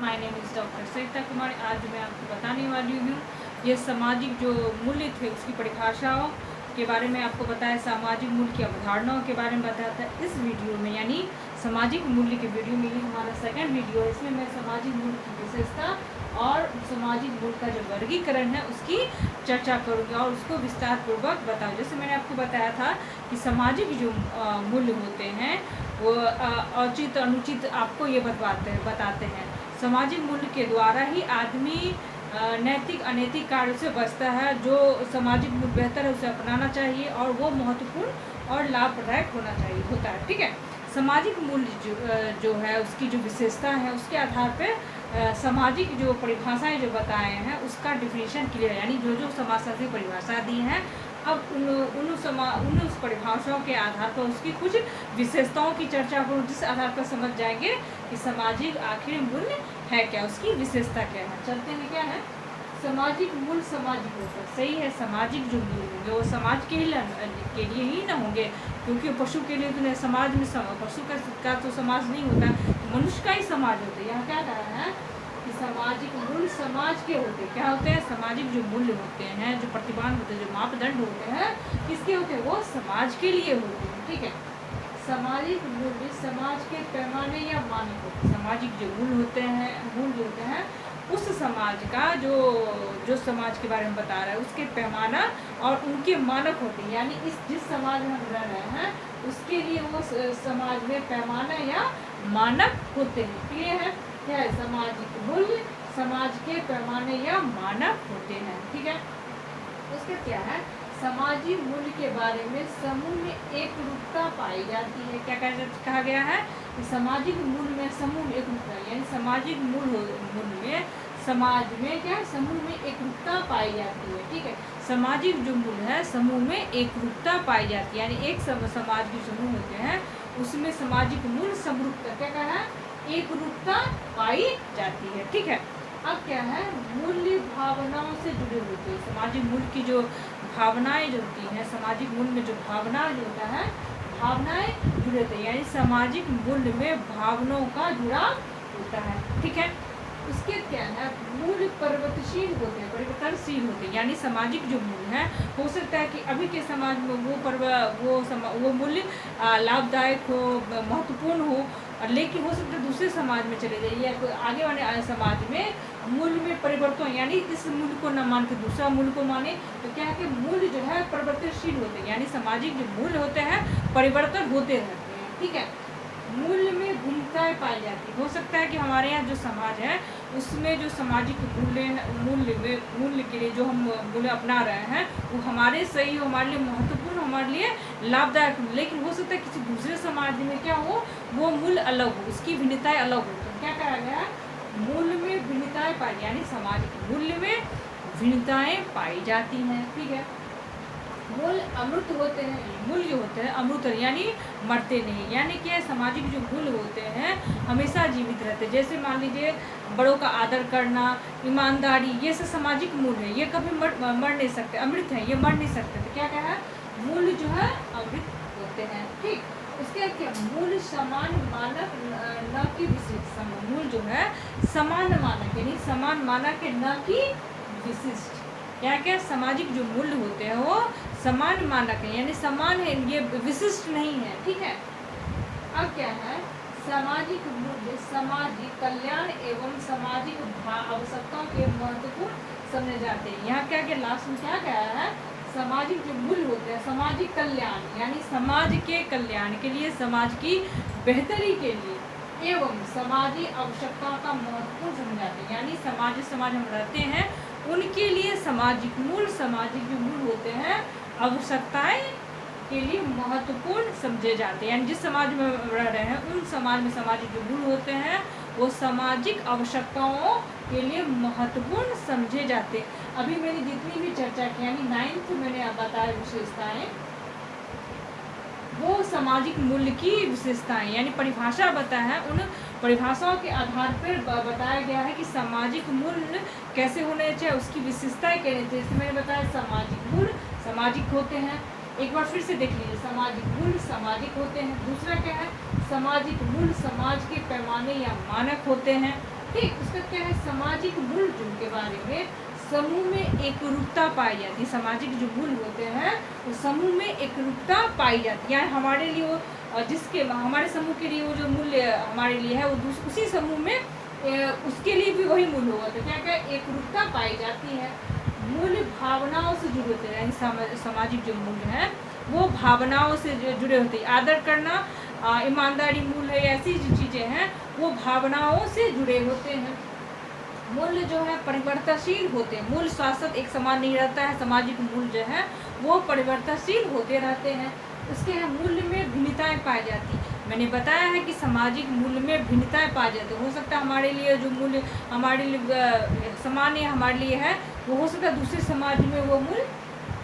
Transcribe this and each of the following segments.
My name is doctor Sarita Kumari. आज मैं आपको बताने वाली हूँ ये सामाजिक जो मूल्य थे उसकी परिभाषाओं के बारे में आपको बताया, सामाजिक मूल्य की अवधारणाओं के बारे में बताया था इस वीडियो में, यानी सामाजिक मूल्य के वीडियो में। ये हमारा सेकंड वीडियो है। इसमें मैं सामाजिक मूल्य की विशेषता और सामाजिक मूल्य का जो वर्गीकरण है उसकी चर्चा करूँगी और उसको विस्तार पूर्वक बताऊँ। जैसे मैंने आपको बताया था कि सामाजिक जो मूल्य होते हैं वो औचित अनुचित आपको ये बताते हैं। सामाजिक मूल्य के द्वारा ही आदमी नैतिक अनैतिक कार्यों से बचता है। जो सामाजिक मूल्य बेहतर है उसे अपनाना चाहिए और वो महत्वपूर्ण और लाभदायक होता है। ठीक है। सामाजिक मूल्य जो है उसकी जो विशेषता है उसके आधार पर सामाजिक जो परिभाषाएं जो बताए हैं उसका डिफिनीशन क्लियर, यानी जो समाजशास्त्री परिभाषा दी हैं, अब उन परिभाषाओं के आधार पर उसकी कुछ विशेषताओं की चर्चा करूँ, जिस आधार पर समझ जाएंगे कि सामाजिक आखिर मूल्य है क्या, उसकी विशेषता क्या है। चलते हैं, क्या है सामाजिक मूल्य। सामाजिक होता सही है, सामाजिक जो मूल्य होंगे वो समाज के लिए ही ना होंगे, क्योंकि पशु के लिए तो समाज में पशु का तो समाज नहीं होता, मनुष्य का ही समाज होता है। यहाँ क्या कह रहा है कि सामाजिक मूल्य समाज के होते हैं। क्या होते हैं? सामाजिक जो मूल्य होते हैं, जो प्रतिमान होते हैं, जो मापदंड होते हैं, किसके होते हैं? वो समाज के लिए होते हैं। ठीक है। सामाजिक मूल्य समाज के पैमाने या मानक होते हैं। सामाजिक जो मूल्य होते हैं उस समाज का जो समाज के बारे में बता रहा है उसके पैमाना और उनके मानक होते हैं, यानी जिस समाज में हम रह रहे हैं उसके लिए वो समाज में पैमाना या मानक होते हैं। क्लियर है? क्या है? सामाजिक मूल्य समाज के पैमाने या मानक होते हैं। ठीक है। उसका क्या है? सामाजिक मूल्य के बारे में समूह में एक रूपता पाई जाती है। क्या कहा गया है कि सामाजिक मूल्य में समूह में एक रूपता, यानी सामाजिक मूल्य में समाज में क्या है? समूह में एक रूपता पाई जाती है। ठीक है। सामाजिक जो मूल्य है समूह में एक रूपता पाई जाती है, यानी एक समाज के समूह होते हैं उसमें सामाजिक मूल्य समरूपता, क्या कहा है? एक रूपता पाई जाती है। ठीक है। अब क्या है? मूल्य भावनाओं से जुड़े होते हैं। सामाजिक मूल्य की जो भावनाएं जो होती हैं, सामाजिक मूल्य में जो भावना जो होता है, भावनाएं जुड़े होते हैं, यानी सामाजिक मूल्य में भावनाओं का जुड़ाव होता है। ठीक है। उसके क्या है? मूल्य परिवर्तनशील होते हैं, परिवर्तनशील होते हैं, यानी सामाजिक जो मूल्य है हो सकता है कि अभी के समाज में वो मूल्य लाभदायक हो, महत्वपूर्ण हो, लेकिन हो सकता है दूसरे समाज में चले जाइए या कोई आगे वाले समाज में मूल्य में परिवर्तन, यानी इस मूल्य को न मान के दूसरा मूल्य को माने, तो क्या है कि मूल्य जो है परिवर्तनशील होते हैं, यानी सामाजिक जो मूल्य होते हैं परिवर्तन होते रहते हैं। ठीक है। मूल्य में भिन्नताएं पाई जाती है। हो सकता है कि हमारे यहाँ जो समाज है उसमें जो सामाजिक मूल्य के लिए जो हम मूल्य अपना रहे हैं वो हमारे सही हो, हमारे लिए महत्वपूर्ण, हमारे लिए लाभदायक हो, लेकिन हो सकता है किसी दूसरे समाज में क्या हो, वो मूल्य अलग हो, उसकी भिन्नताएं अलग हो। तो क्या कहा गया है? मूल्य में भिन्नताएं पाई, यानी सामाजिक मूल्य में भिन्नताएं पाई जाती हैं। ठीक है। मूल्य अमृत होते हैं, मूल्य होते हैं अमृत, यानी मरते नहीं, यानी कि सामाजिक जो मूल्य होते हैं हमेशा जीवित रहते हैं। जैसे मान लीजिए बड़ों का आदर करना, ईमानदारी, ये सब सामाजिक मूल्य है, ये कभी मर नहीं सकते, अमृत है, ये मर नहीं सकते। तो क्या कहा? मूल्य जो है अमृत होते हैं। ठीक। उसके क्या? मूल्य समान मानक न कि विशिष्ट। मूल्य जो है समान मानक, यानी समान मानक है, न कि विशिष्ट। क्या सामाजिक जो मूल्य होते हैं वो समान मानक है, यानी समान है, ये विशिष्ट नहीं है। ठीक है। अब क्या है? सामाजिक मूल्य सामाजिक कल्याण एवं सामाजिक आवश्यकताओं के महत्वपूर्ण समझे जाते हैं। यहाँ क्या लास्ट में क्या कहा है? सामाजिक जो मूल्य होते हैं सामाजिक कल्याण, यानी समाज के कल्याण के लिए, समाज की बेहतरी के लिए एवं सामाजिक आवश्यकताओं का महत्वपूर्ण समझे जाते हैं, यानी समाज हम रहते हैं उनके लिए सामाजिक जो मूल्य होते हैं आवश्यकताएं के लिए महत्वपूर्ण समझे जाते हैं, यानी जिस समाज में रह रहे हैं उन समाज में सामाजिक जो मूल्य होते हैं वो सामाजिक आवश्यकताओं के लिए महत्वपूर्ण समझे जाते हैं। अभी मैंने जितनी भी चर्चा की, यानी 9th मैंने बताया विशेषताएं, वो सामाजिक मूल्य की विशेषताएं, यानी परिभाषा बताया है, उन परिभाषाओं के आधार पर बताया गया है कि सामाजिक मूल्य कैसे होने चाहिए, उसकी विशेषताएं क्या रहती है। जैसे मैंने बताया सामाजिक मूल्य सामाजिक होते हैं, एक बार फिर से देख लीजिए, सामाजिक मूल्य सामाजिक होते हैं। दूसरा क्या है? सामाजिक मूल्य समाज के पैमाने या मानक होते हैं। ठीक, उसका क्या है सामाजिक मूल्य के बारे में, समूह में एकरूपता पाई जाती है। सामाजिक जो मूल्य होते हैं वो समूह में एकरूपता पाई जाती है, यानी हमारे लिए वो जिसके हमारे समूह के लिए वो जो मूल्य हमारे लिए है वो उसी समूह में उसके लिए भी वही मूल्य होगा। तो क्या क्या एकरूपता पाई जाती है। मूल्य भावनाओं से जुड़े होते हैं, यानी सामाजिक जो मूल्य हैं वो भावनाओं से जुड़े होते हैं। आदर करना, ईमानदारी मूल्य है, ऐसी जो चीज़ें हैं वो भावनाओं से जुड़े होते हैं। मूल्य जो है परिवर्तनशील होते हैं, मूल्य शाश्वत एक समान नहीं रहता है। सामाजिक मूल्य जो है वो परिवर्तनशील होते रहते हैं। उसके मूल्य में भिन्नताएं पाई जाती हैं। मैंने बताया है कि सामाजिक मूल्य में भिन्नताएं पाई जाती है। हो सकता है हमारे लिए जो मूल्य हमारे लिए सामान्य हमारे लिए है वो हो सकता है दूसरे समाज में वो मूल्य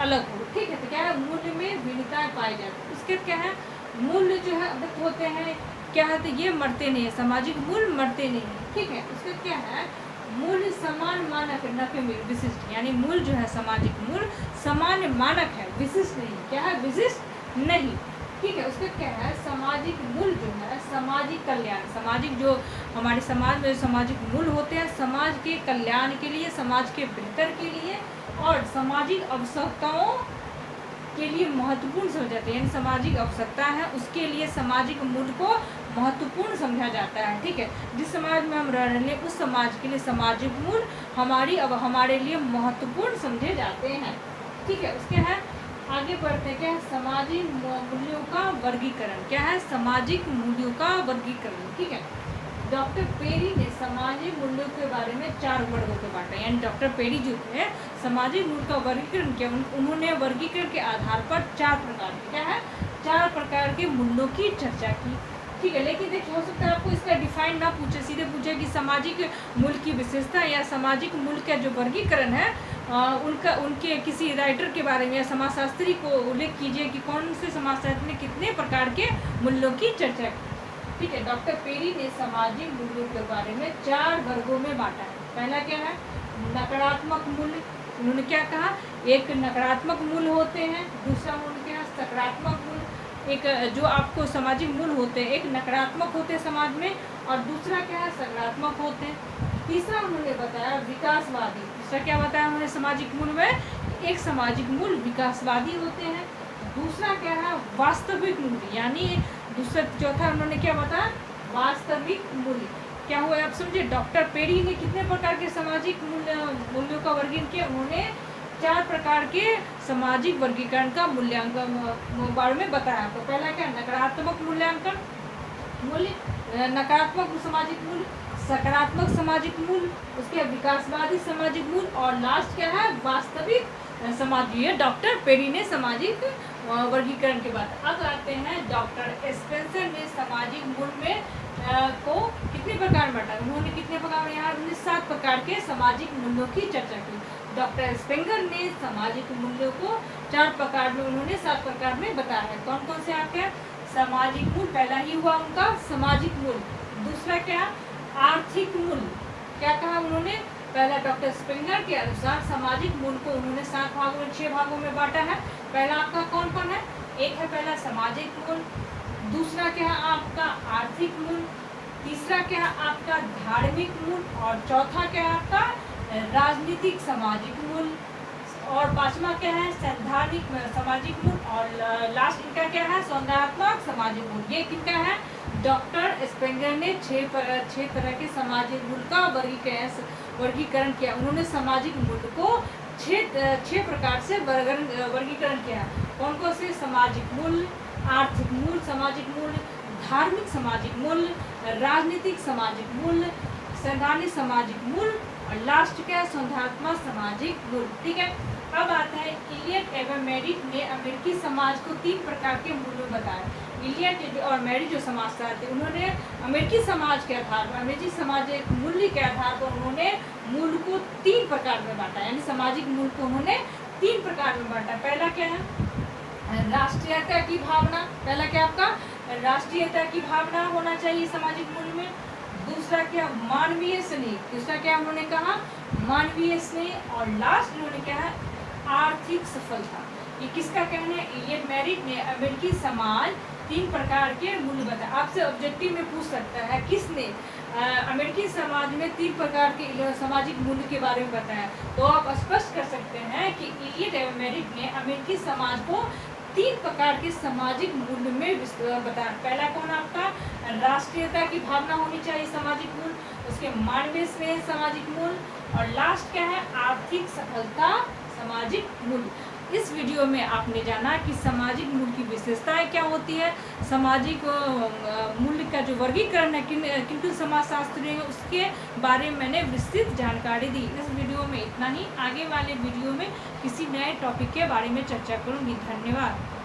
अलग हो। ठीक है, तो क्या है मूल्य में भिन्नताएं पाई जाती है। उसके क्या है मूल्य जो है अद्भुत होते हैं, क्या है तो ये मरते नहीं है, सामाजिक मूल्य मरते नहीं है। ठीक है, उसके क्या है मूल्य समान मानक न कि विशिष्ट, यानी मूल्य जो है सामाजिक मूल्य सामान्य मानक है, विशिष्ट नहीं। क्या है विशिष्ट नहीं। ठीक है, उसका क्या है सामाजिक मूल्य जो है सामाजिक कल्याण, सामाजिक जो हमारे समाज में सामाजिक मूल्य होते हैं समाज के कल्याण के लिए, समाज के बेहतर के लिए और सामाजिक आवश्यकताओं के लिए महत्वपूर्ण समझे जाते हैं। यानी सामाजिक आवश्यकता है उसके लिए सामाजिक मूल्य को महत्वपूर्ण समझा जाता है। ठीक है, जिस समाज में हम रह रहे हैं उस समाज के लिए सामाजिक मूल्य हमारे लिए महत्वपूर्ण समझे जाते हैं। ठीक है, उसके है आगे बढ़ते हैं। क्या है सामाजिक मूल्यों का वर्गीकरण। क्या है सामाजिक मूल्यों का वर्गीकरण। ठीक है, डॉक्टर पेरी ने सामाजिक मूल्यों के बारे में 4 वर्गों को बांटा। यानी डॉक्टर पेरी जो है सामाजिक मूल्य का वर्गीकरण किया। उन्होंने वर्गीकरण के आधार पर 4 प्रकार के क्या है 4 प्रकार के मूल्यों की चर्चा की। ठीक है, लेकिन देखिए हो सकता है आपको इसका डिफाइन ना पूछे, सीधे पूछे कि सामाजिक मूल्य की विशेषता या सामाजिक मूल्य का जो वर्गीकरण है उनके किसी राइटर के बारे में या समाजशास्त्री को उल्लेख कीजिए कि कौन से समाजशास्त्री ने कितने प्रकार के मूल्यों की चर्चा की। ठीक है, डॉक्टर पेरी ने सामाजिक मूल्यों के बारे में 4 वर्गों में बांटा है। पहला क्या है नकारात्मक मूल्य। उन्होंने क्या कहा एक नकारात्मक मूल्य होते हैं, दूसरा मूल्य क्या है सकारात्मक मूल्य। एक जो आपको सामाजिक मूल्य होते हैं एक नकारात्मक होते हैं समाज में और दूसरा क्या है सकारात्मक होते हैं। तीसरा उन्होंने बताया विकासवादी। तीसरा क्या बताया उन्होंने सामाजिक मूल्य में एक सामाजिक मूल्य विकासवादी होते हैं। दूसरा क्या है वास्तविक मूल्य, यानी दूसरा चौथा उन्होंने क्या बताया वास्तविक मूल्य। क्या हुआ आप समझे। डॉक्टर पेरी ने कितने प्रकार के सामाजिक मूल्यों का वर्गीकरण किया। उन्होंने 4 प्रकार के सामाजिक वर्गीकरण का मूल्यांकन बारे में बताया। तो पहला क्या नकारात्मक मूल्यांकन मूल्य, नकारात्मक सामाजिक मूल्य, सकारात्मक सामाजिक मूल्य, उसके विकासवादी सामाजिक मूल्य और लास्ट क्या है वास्तविक समाज। ये डॉक्टर पेरी ने सामाजिक वर्गीकरण के बाद। अब आते हैं डॉक्टर स्पेंसर ने सामाजिक मूल्य में को कितने प्रकार में बांटा। उन्होंने कितने प्रकार यहाँ 7 प्रकार के सामाजिक मूल्यों की चर्चा की। डॉक्टर स्पेंगर ने सामाजिक मूल्यों को 4 प्रकार में उन्होंने 7 प्रकार में बताया है। कौन कौन से आपके सामाजिक मूल्य, पहला ही हुआ उनका सामाजिक मूल्य। दूसरा क्या आर्थिक मूल्य। क्या कहा उन्होंने पहला डॉक्टर स्पेंगर के अनुसार सामाजिक मूल्य को उन्होंने 7 भागों में 6 भागों में बांटा है। पहला आपका कौन कौन है एक है पहला सामाजिक मूल्य, दूसरा क्या है आपका आर्थिक मूल्य, तीसरा क्या है आपका धार्मिक मूल्य और चौथा क्या है आपका राजनीतिक सामाजिक मूल्य और 5वां क्या है सैद्धांतिक सामाजिक मूल्य और लास्ट इनका क्या है सौंदर्यात्मक सामाजिक मूल्य। ये किनका है डॉक्टर स्पेंगर ने 6 तरह के सामाजिक मूल्य का वर्गीकरण किया। उन्होंने सामाजिक मूल्य को 6 प्रकार से वर्गीकरण किया। कौन कौन से सामाजिक मूल्य, आर्थिक मूल्य, सामाजिक मूल्य, धार्मिक सामाजिक मूल्य, राजनीतिक सामाजिक मूल्य, सैद्धांतिक सामाजिक मूल्य और लास्ट क्या है सौंदर्यात्मक सामाजिक मूल्य। ठीक है, अब आता है इलियट एवं मेरिट ने अमेरिकी समाज को 3 प्रकार के मूल्य बताए। इलियट और मेरिट जो समाजशास्त्री थे उन्होंने अमेरिकी समाज के आधार पर अमेरिकी समाज एक मूल्य के आधार पर उन्होंने मूल्य को 3 प्रकार में बांटा। यानी सामाजिक मूल्य को उन्होंने 3 प्रकार में बांटा। पहला क्या है राष्ट्रीयता की भावना। पहला क्या आपका राष्ट्रीयता की भावना होना चाहिए सामाजिक मूल्य में। दूसरा क्या मानवीय स्नेह, दूसरा क्या उन्होंने कहा मानवीय स्नेह और लास्ट उन्होंने क्या है आर्थिक सफलता। ये किसका कहना है इलियट मेरिट ने अमेरिकी समाज 3 प्रकार के मूल्य बताया। आपसे ऑब्जेक्टिव में पूछ सकता है किसने अमेरिकी समाज में 3 प्रकार के सामाजिक मूल्य के बारे में बताया। तो आप स्पष्ट कर सकते हैं कि इलियट एवं मेरिट ने अमेरिकी समाज को 3 प्रकार के सामाजिक मूल्य में बताया। पहला कौन आपका राष्ट्रीयता की भावना होनी चाहिए सामाजिक मूल्य, उसके मानवीय स्नेह सामाजिक मूल्य, और लास्ट क्या है आर्थिक सफलता सामाजिक मूल्य। इस वीडियो में आपने जाना कि सामाजिक मूल्य की विशेषताएं क्या होती है, सामाजिक मूल्य का जो वर्गीकरण है किन समाजशास्त्रियों ने उसके बारे में मैंने विस्तृत जानकारी दी। इस वीडियो में इतना ही, आगे वाले वीडियो में किसी नए टॉपिक के बारे में चर्चा करूंगी। धन्यवाद।